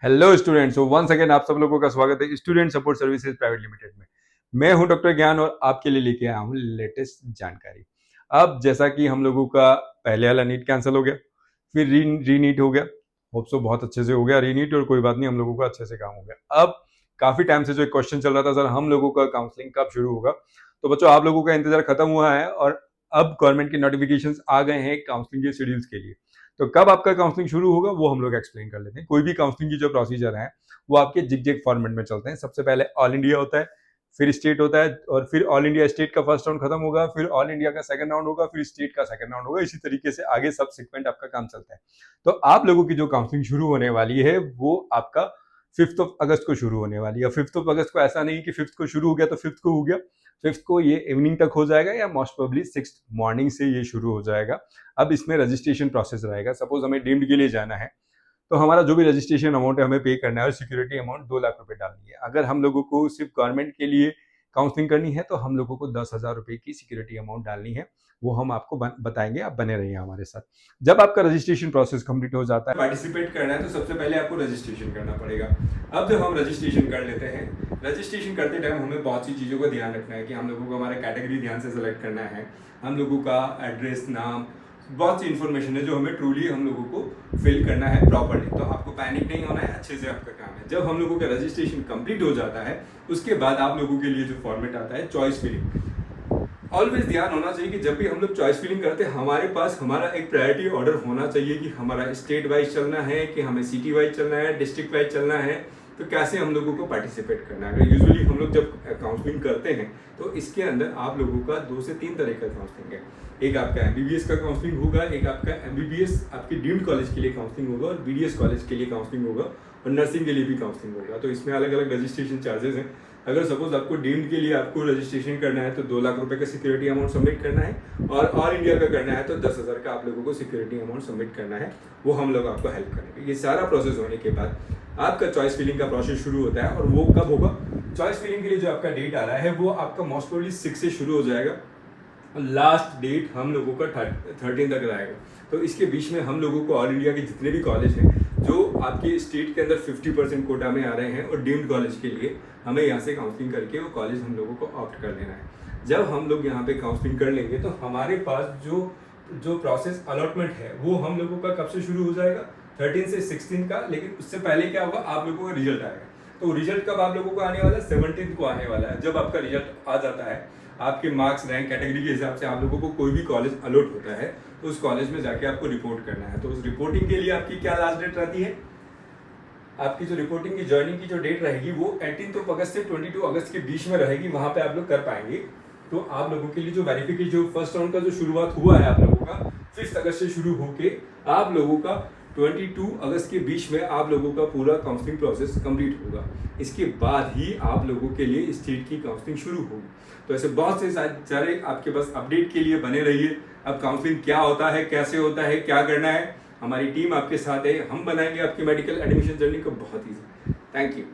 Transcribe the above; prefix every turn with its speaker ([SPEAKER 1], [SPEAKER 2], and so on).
[SPEAKER 1] Hello students, once again आप सब लोगों का स्वागत है student support services private limited में। मैं हूं डॉक्टर ज्ञान और आपके लिए लेके आया हूं लेटेस्ट जानकारी। अब जैसा कि हम लोगों का पहले वाला नीट कैंसिल हो गया, फिर री नीट हो गया। होप सो बहुत अच्छे से हो गया री नीट, और कोई बात नहीं, हम लोगों का अच्छे से काम हो गया। अब काफी टाइम से जो एक क्वेश्चन चल रहा था, सर हम लोगों का काउंसलिंग कब शुरू होगा, तो बच्चों आप लोगों का इंतजार खत्म हुआ है और अब गवर्नमेंट के नोटिफिकेशन आ गए हैं काउंसलिंग के शेड्यूल्स के लिए। तो कब आपका काउंसलिंग शुरू होगा वो हम लोग एक्सप्लेन कर लेते हैं। कोई भी काउंसलिंग की जो प्रोसीजर है वो आपके जिग फॉर्मेट में चलते हैं। सबसे पहले ऑल इंडिया होता है, फिर स्टेट होता है, और फिर ऑल इंडिया स्टेट का फर्स्ट राउंड खत्म होगा, फिर ऑल इंडिया का सेकंड राउंड होगा, फिर स्टेट का सेकंड राउंड होगा। इसी तरीके से आगे सब सिक्वेंट आपका काम चलता है। तो आप लोगों की जो काउंसलिंग शुरू होने वाली है वो आपका 5 अगस्त को शुरू होने वाली है। 5 अगस्त को ऐसा नहीं कि 5 को शुरू हो गया तो 5 को हो गया। 5 को ये इवनिंग तक हो जाएगा या मोस्ट प्रोबेबली 6 मॉर्निंग से ये शुरू हो जाएगा। अब इसमें रजिस्ट्रेशन प्रोसेस रहेगा। सपोज हमें डीम्ड के लिए जाना है तो हमारा जो भी रजिस्ट्रेशन अमाउंट है हमें पे करना है और सिक्योरिटी अमाउंट 2 लाख रुपए डालनी है। अगर हम लोगों को सिर्फ गवर्नमेंट के लिए काउंसलिंग करनी है तो हम लोगों को 10,000 रुपए की सिक्योरिटी अमाउंट डालनी है। वो हम आपको बताएंगे, आप बने रहिए हमारे साथ। जब आपका रजिस्ट्रेशन प्रोसेस कंप्लीट हो जाता है, पार्टिसिपेट करना है तो सबसे पहले आपको रजिस्ट्रेशन करना पड़ेगा। अब जब हम रजिस्ट्रेशन कर लेते हैं, रजिस्ट्रेशन करते टाइम हमें बहुत सी चीज़ों का ध्यान रखना है कि हम लोगों को हमारा कैटेगरी ध्यान से सेलेक्ट करना है, हम लोगों का एड्रेस, नाम, बहुत सी इन्फॉर्मेशन है जो हमें ट्रूली हम लोगों को फिल करना है प्रॉपर्ली। तो आपको पैनिक नहीं होना है, अच्छे से आपका काम है। जब हम लोगों का रजिस्ट्रेशन कंप्लीट हो जाता है उसके बाद आप लोगों के लिए जो फॉर्मेट आता है चॉइस फिलिंग। ऑलवेज ध्यान होना चाहिए कि जब भी हम लोग चॉइस फिलिंग करते हैं हमारे पास हमारा एक प्रायोरिटी ऑर्डर होना चाहिए कि हमारा स्टेट वाइज चलना है, कि हमें सिटी वाइज चलना है, डिस्ट्रिक्ट वाइज चलना है, तो कैसे हम लोगों को पार्टिसिपेट करना है। अगर यूजुअली हम लोग जब काउंसलिंग करते हैं तो इसके अंदर आप लोगों का 2 से 3 तरह का काउंसलिंग है। एक आपका एमबीबीएस का काउंसलिंग होगा, एक आपका एमबीबीएस आपके डीम्ड कॉलेज के लिए काउंसलिंग होगा, और बीडीएस कॉलेज के लिए काउंसलिंग होगा, और नर्सिंग के लिए भी काउंसलिंग होगा। तो इसमें अलग अलग रजिस्ट्रेशन चार्जेस हैं। अगर सपोज आपको डीम्ड के लिए आपको रजिस्ट्रेशन करना है तो 2 लाख रुपए का सिक्योरिटी अमाउंट सबमिट करना है, और ऑल इंडिया का करना है तो 10,000 का आप लोगों को सिक्योरिटी अमाउंट सबमिट करना है। वो हम लोग आपको हेल्प करेंगे। ये सारा प्रोसेस होने के बाद आपका चॉइस फिलिंग का प्रोसेस शुरू होता है। और वो कब होगा? चॉइस फिलिंग के लिए जो आपका डेट आ रहा है वो आपका मोस्ट प्रोबेबली 6 से शुरू हो जाएगा, और लास्ट डेट हम लोगों का 13 तक रहेगा। तो इसके बीच में हम लोगों को ऑल इंडिया के जितने भी कॉलेज हैं जो आपके स्टेट के अंदर 50% कोटा में आ रहे हैं और डीम्ड कॉलेज के लिए हमें यहाँ से काउंसलिंग करके वो कॉलेज हम लोगों को ऑप्ट कर लेना है। जब हम लोग यहाँ पे काउंसलिंग कर लेंगे तो हमारे पास जो प्रोसेस अलॉटमेंट है वो हम लोगों का कब से शुरू हो जाएगा? 13 से 16 का। लेकिन उससे पहले क्या होगा, आप लोगों का रिजल्ट आएगा। तो रिजल्ट कब आप लोगों को आने वाला है? 17 को आने वाला है। जब आपका रिजल्ट आ जाता है, आपके मार्क्स, रैंक, कैटेगरी के हिसाब से आप लोगों को कोई भी कॉलेज अलॉट होता है तो उस कॉलेज में जाके आपको रिपोर्ट करना है। तो उस रिपोर्टिंग के लिए आपकी क्या लास्ट डेट रहती है? आपकी जो रिपोर्टिंग की जर्नी की जो डेट रहेगी वो 18 अगस्त से 22 अगस्त के बीच में रहेगी। वहां पे आप लोग कर पाएंगे। तो आप लोगों के लिए जो वेरिफिकेशन, जो फर्स्ट राउंड का जो शुरुआत हुआ है आप लोगों का 5 अगस्त से शुरू होके आप लोगों का 22 अगस्त के बीच में आप लोगों का पूरा काउंसलिंग प्रोसेस कंप्लीट होगा। इसके बाद ही आप लोगों के लिए स्टेट की काउंसलिंग शुरू होगी। तो ऐसे बहुत से सारे आपके पास अपडेट के लिए बने रहिए। अब काउंसलिंग क्या होता है, कैसे होता है, क्या करना है, हमारी टीम आपके साथ है। हम बनाएंगे आपकी मेडिकल एडमिशन जर्नी को बहुत ईजी। Thank you.